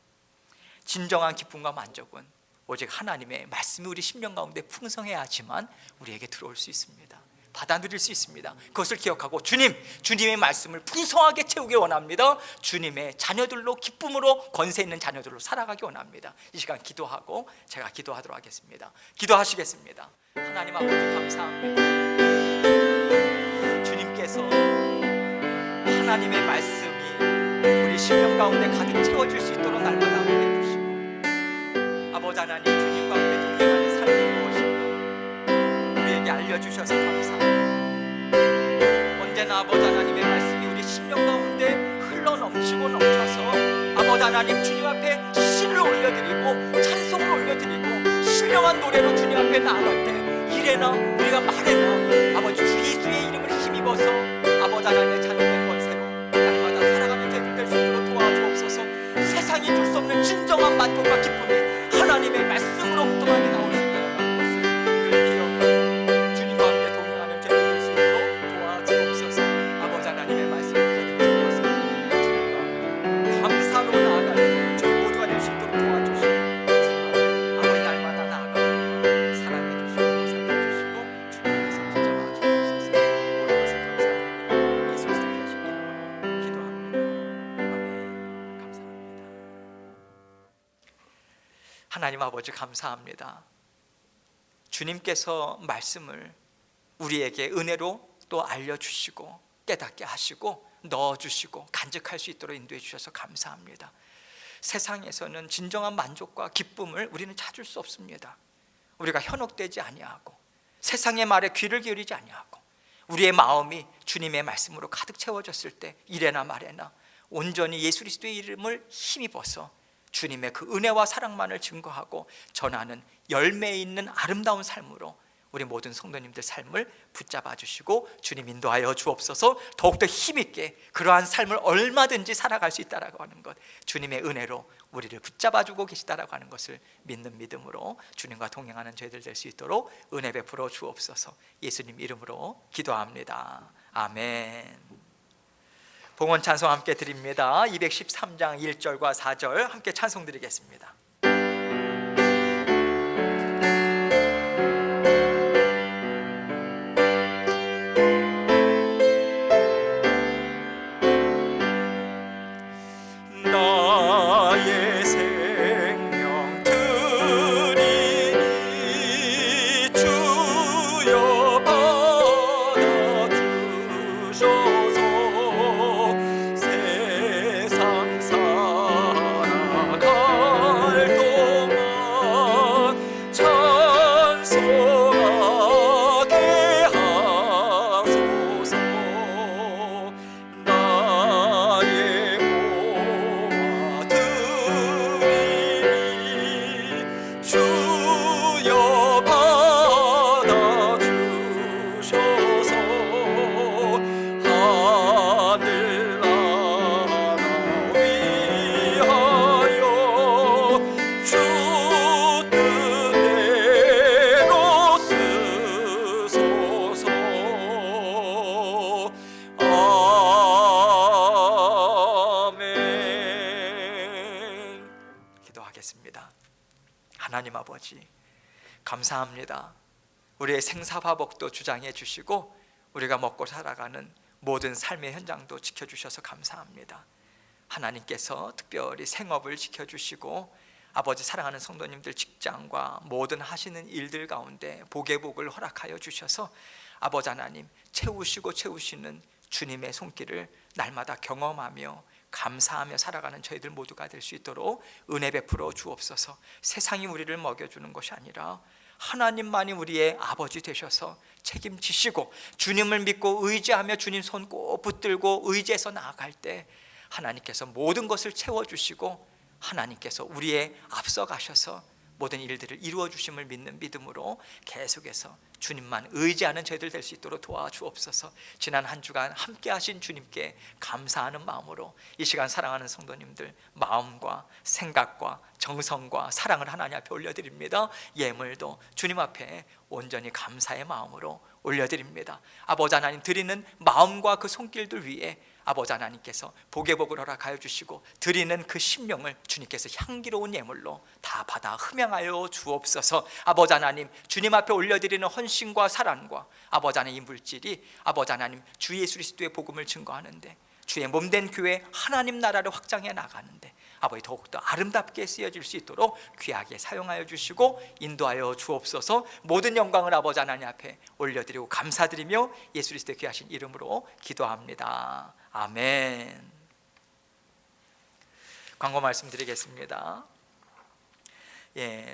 진정한 기쁨과 만족은 오직 하나님의 말씀이 우리 심령 가운데 풍성해야지만 우리에게 들어올 수 있습니다. 받아 누릴 수 있습니다. 그것을 기억하고 주님의 말씀을 풍성하게 채우기 원합니다. 주님의 자녀들로, 기쁨으로 권세 있는 자녀들로 살아가기 원합니다. 이 시간 기도하고 제가 기도하도록 하겠습니다. 기도하시겠습니다. 하나님 아버지 감사합니다. 주님께서 하나님의 말씀이 우리 심령 가운데 가득 채워질 수 있도록 날마다 함께 해주시고, 아버지 하나님, 주님과 함께 동행하는 삶이 무엇인가 우리에게 알려주셔서 감사합니다. 언제나 아버지 하나님의 말씀이 우리 심령 가운데 흘러넘치고 넘쳐서 아버지 하나님, 주님 앞에 시를 올려드리고 찬송을 올려드리고 신령한 노래로 주님 앞에 나아갈 때 이래나 우리가 말해나 아버지 주 예수의 이름을 힘입어서 아버지 하나님의 자녀된 권세로 날마다 살아가는 저희들 될 수 있도록 도와주옵소서. 세상이 줄 수 없는 진정한 만족과 기쁨이 하나님의 말씀으로부터만이 나올 수 있다는 것을 늘 기억하고 주님과 함께 동행하는 저희들 될 수 있도록 도와주옵소서. 아버지 하나님의 말씀을 가득 채워서 주님과 함께 감사로 나아가는 저희 모두가 될 수 있도록 도와주시고 주님 앞에 아버지 날마다 나아갑니다. 사랑해 주시고 보살펴 주시고 주님께서 붙잡아 주옵소서. 모든 것을 감사드리며 예수 그리스도의 하신 이름으로 기도합니다. 아멘. 감사합니다. 하나님 아버지 감사합니다. 주님께서 말씀을 우리에게 은혜로 또 알려주시고 깨닫게 하시고 넣어주시고 간직할 수 있도록 인도해 주셔서 감사합니다. 세상에서는 진정한 만족과 기쁨을 우리는 찾을 수 없습니다. 우리가 현혹되지 아니하고 세상의 말에 귀를 기울이지 아니하고 우리의 마음이 주님의 말씀으로 가득 채워졌을 때 이래나 말해나 온전히 예수 그리스도의 이름을 힘입어서 주님의 그 은혜와 사랑만을 증거하고 전하는 열매 있는 아름다운 삶으로 우리 모든 성도님들 삶을 붙잡아 주시고 주님 인도하여 주옵소서. 더욱더 힘있게 그러한 삶을 얼마든지 살아갈 수 있다라고 하는 것, 주님의 은혜로 우리를 붙잡아 주고 계시다라고 하는 것을 믿는 믿음으로 주님과 동행하는 저희들 될 수 있도록 은혜 베풀어 주옵소서. 예수님 이름으로 기도합니다. 아멘. 봉헌 찬송 함께 드립니다. 213장 1절과 4절 함께 찬송 드리겠습니다. 하나님 아버지 감사합니다. 우리의 생사화복도 주장해 주시고 우리가 먹고 살아가는 모든 삶의 현장도 지켜주셔서 감사합니다. 하나님께서 특별히 생업을 지켜주시고 아버지 사랑하는 성도님들 직장과 모든 하시는 일들 가운데 복의 복을 허락하여 주셔서 아버지 하나님 채우시고 채우시는 주님의 손길을 날마다 경험하며 감사하며 살아가는 저희들 모두가 될 수 있도록 은혜 베풀어 주옵소서. 세상이 우리를 먹여주는 것이 아니라 하나님만이 우리의 아버지 되셔서 책임지시고 주님을 믿고 의지하며 주님 손 꼭 붙들고 의지해서 나아갈 때 하나님께서 모든 것을 채워주시고 하나님께서 우리의 앞서 가셔서 모든 일들을 이루어 주심을 믿는 믿음으로 계속해서 주님만 의지하는 저희들 될 수 있도록 도와주옵소서. 지난 한 주간 함께 하신 주님께 감사하는 마음으로 이 시간 사랑하는 성도님들 마음과 생각과 정성과 사랑을 하나님 앞에 올려드립니다. 예물도 주님 앞에 온전히 감사의 마음으로 올려드립니다. 아버지 하나님 드리는 마음과 그 손길들 위에 아버지 하나님께서 복의 복을 허락하여 주시고 드리는 그 심령을 주님께서 향기로운 예물로 다 받아 흠양하여 주옵소서. 아버지 하나님 주님 앞에 올려드리는 헌신과 사랑과 아버지 하나님 이 물질이 아버지 하나님 주 예수 그리스도의 복음을 증거하는데 주의 몸된 교회 하나님 나라를 확장해 나가는데 아버지 더욱더 아름답게 쓰여질 수 있도록 귀하게 사용하여 주시고 인도하여 주옵소서. 모든 영광을 아버지 하나님 앞에 올려드리고 감사드리며 예수 그리스도의 귀하신 이름으로 기도합니다. 아멘. 광고 말씀드리겠습니다.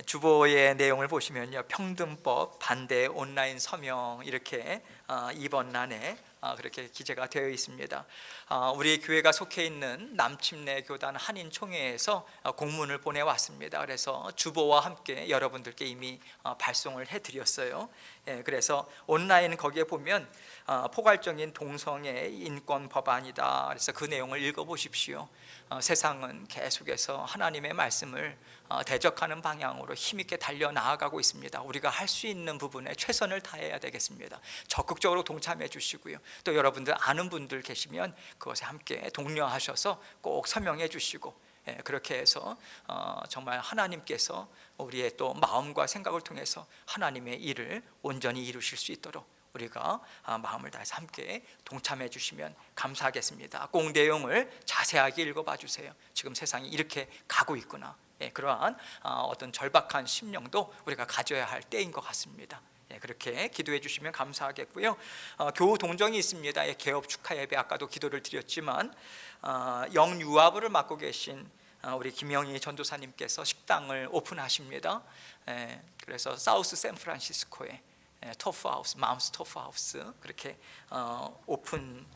주보의 내용을 보시면요, 평등법 반대 온라인 서명 이렇게 2번란에 그렇게 기재가 되어 있습니다. 우리 교회가 속해 있는 남침내 교단 한인총회에서 공문을 보내왔습니다. 그래서 주보와 함께 여러분들께 이미 발송을 해드렸어요. 그래서 온라인 거기에 보면 포괄적인 동성애 인권 법안이다. 그래서 그 내용을 읽어보십시오. 세상은 계속해서 하나님의 말씀을 대적하는 방향으로 힘있게 달려 나아가고 있습니다. 우리가 할 수 있는 부분에 최선을 다해야 되겠습니다. 적극적으로 동참해 주시고요. 또 여러분들 아는 분들 계시면 그것에 함께 독려하셔서 꼭 서명해 주시고 그렇게 해서 정말 하나님께서 우리의 또 마음과 생각을 통해서 하나님의 일을 온전히 이루실 수 있도록 우리가 마음을 다해서 함께 동참해 주시면 감사하겠습니다. 꼭 내용을 자세하게 읽어봐 주세요. 지금 세상이 이렇게 가고 있구나. 그러한 어떤 절박한 심령도 우리가 가져야 할 때인 것 같습니다. 그렇게 기도해 주시면 감사하겠고요. 교우 동정이 있습니다. 개업 축하 예배 아까도 기도를 드렸지만 영유아부를 맡고 계신 우리 김영희 전도사님께서 식당을 오픈하십니다. 그래서 사우스 샌프란시스코에 토프하우스, 맘스 토프하우스 그렇게 오픈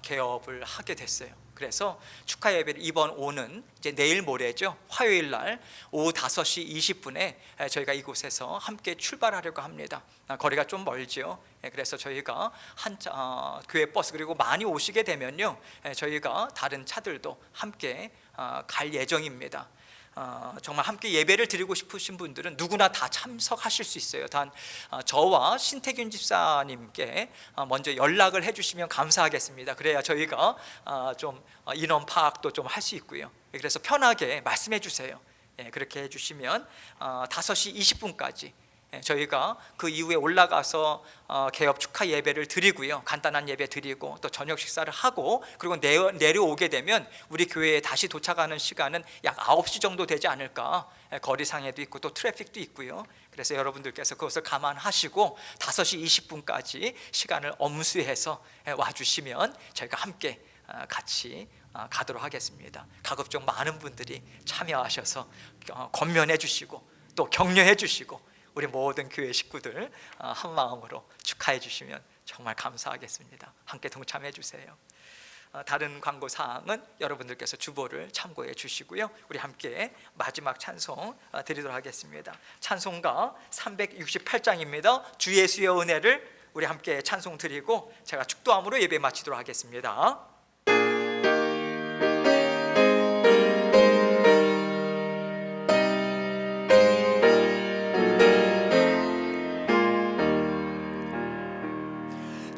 개업을 하게 됐어요. 그래서 축하 예배를 이번 오는 이제 내일 모레죠. 화요일 날 오후 5시 20분에 저희가 이곳에서 함께 출발하려고 합니다. 거리가 좀 멀죠. 그래서 저희가 교회 버스 그리고 많이 오시게 되면요, 저희가 다른 차들도 함께 갈 예정입니다. 정말 함께 예배를 드리고 싶으신 분들은 누구나 다 참석하실 수 있어요. 단 저와 신태균 집사님께 먼저 연락을 해주시면 감사하겠습니다. 그래야 저희가 좀 인원 파악도 좀 할 수 있고요. 그래서 편하게 말씀해 주세요. 그렇게 해주시면 5시 20분까지 저희가 그 이후에 올라가서 개업 축하 예배를 드리고요, 간단한 예배 드리고 또 저녁 식사를 하고 그리고 내려오게 되면 우리 교회에 다시 도착하는 시간은 약 9시 정도 되지 않을까. 거리상에도 있고 또 트래픽도 있고요. 그래서 여러분들께서 그것을 감안하시고 5시 20분까지 시간을 엄수해서 와주시면 저희가 함께 같이 가도록 하겠습니다. 가급적 많은 분들이 참여하셔서 권면해 주시고 또 격려해 주시고 우리 모든 교회 식구들 한 마음으로 축하해 주시면 정말 감사하겠습니다. 함께 동참해 주세요. 다른 광고 사항은 여러분들께서 주보를 참고해 주시고요. 우리 함께 마지막 찬송 드리도록 하겠습니다. 찬송가 368장입니다. 주 예수의 은혜를 우리 함께 찬송 드리고 제가 축도함으로 예배 마치도록 하겠습니다.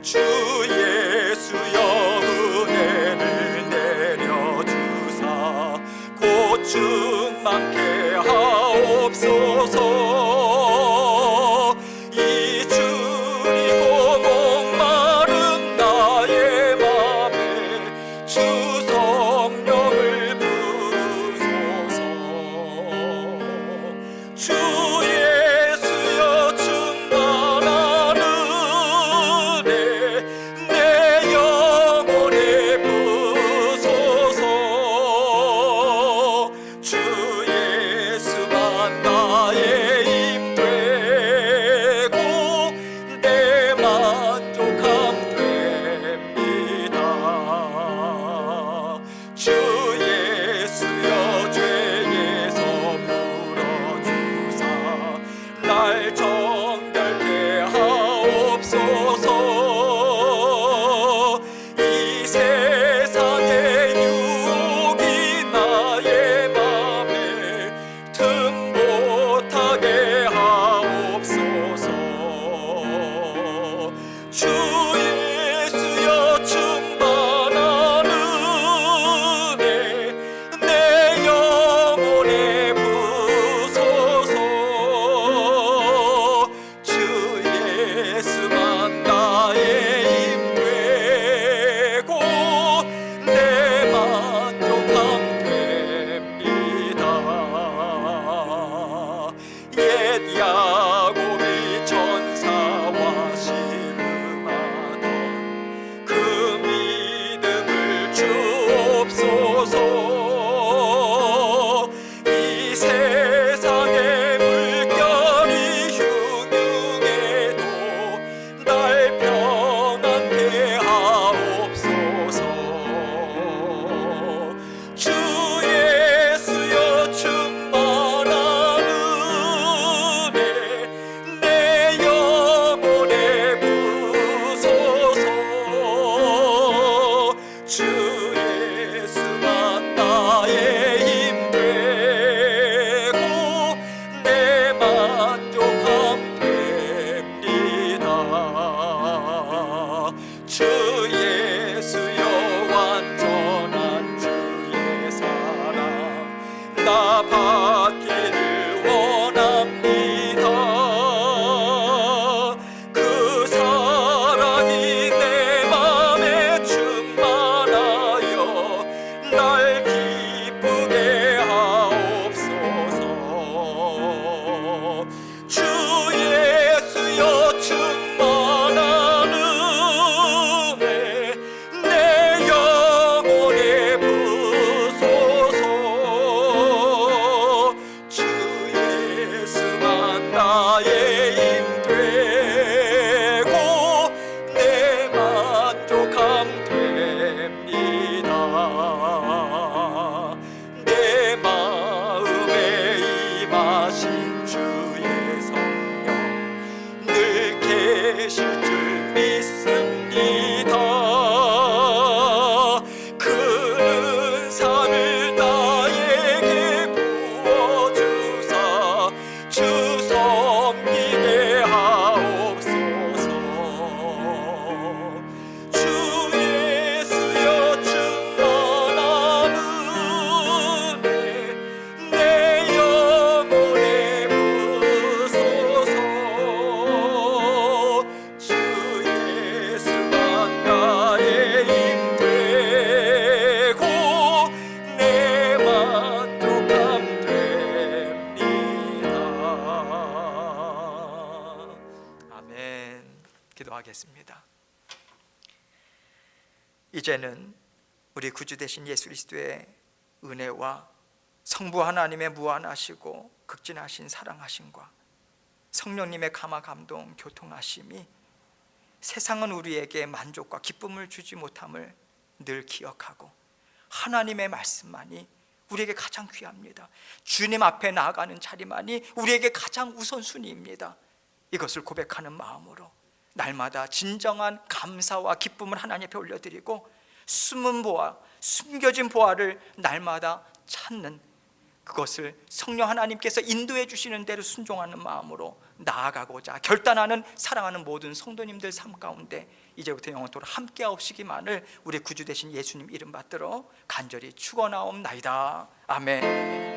주 예수여 은혜를 내려주사 고충 많게 하오 하옵소서. 잊으리고 목마른 나의 맘에 주 성령을 부으소서. 주 예수여 충만한 은혜 내 영혼에 부으소서. 주 예수만 나의 힘 되고 내 만족함 됩니다. 주 예수여 죄에서 풀어주사 날 정결케 하옵소서. 이 세상의 유혹이 나의 맘에 틈 못하게 하옵소서. 주 예수여 충만한 은혜 내 영혼에 부으소서. 주 예수만 나의 힘 되고 내 만족함 됩니다. 옛 야곱이 전사와 씨름하던 그 믿음을 주옵소서. 이 세상의 물결이 흉흉해도 날 평안케 하옵소서. 주 예수여 충만한 은혜 내 영혼에 부으소서. 주 예수만 나의 힘 되고 내 만족함 됩니다. 주 예수여 완전한 주의 사랑 나 받기를 원합니다. 그 사랑이 내 맘에 충만하여 날 기쁘게 하옵소서. 주 예수여 충만한 은혜 내 영혼에 부으소서. 주 예수만 나의 힘 되고 내 만족함 됩니다. 내 마음에 임하신 주의 성령 늘 계실 줄 믿습니다. 그 은사를 나에게 부어주사 주 섬기게 하옵소서. 주 예수여 충만한 은혜 내 영혼에 부으소서. 주 예수만 나의 힘 되고 내 만족함 됩니다. 아멘. 기도하겠습니다. 이제는 우리 구주 되신 예수 그리스도의 은혜와 성부 하나님의 무한하시고 극진하신 사랑하심과 성령님의 감화 감동 교통하심이 세상은 우리에게 만족과 기쁨을 주지 못함을 늘 기억하고 하나님의 말씀만이 우리에게 가장 귀합니다. 주님 앞에 나아가는 자리만이 우리에게 가장 우선순위입니다. 이것을 고백하는 마음으로 날마다 진정한 감사와 기쁨을 하나님 앞에 올려드리고 숨은 보화, 숨겨진 보화를 날마다 찾는 그것을 성령 하나님께서 인도해 주시는 대로 순종하는 마음으로 나아가고자 결단하는 사랑하는 모든 성도님들 삶 가운데 이제부터 영원토록 함께하옵시기만을 우리 구주 되신 예수님 이름 받들어 간절히 축원하옵나이다. 아멘.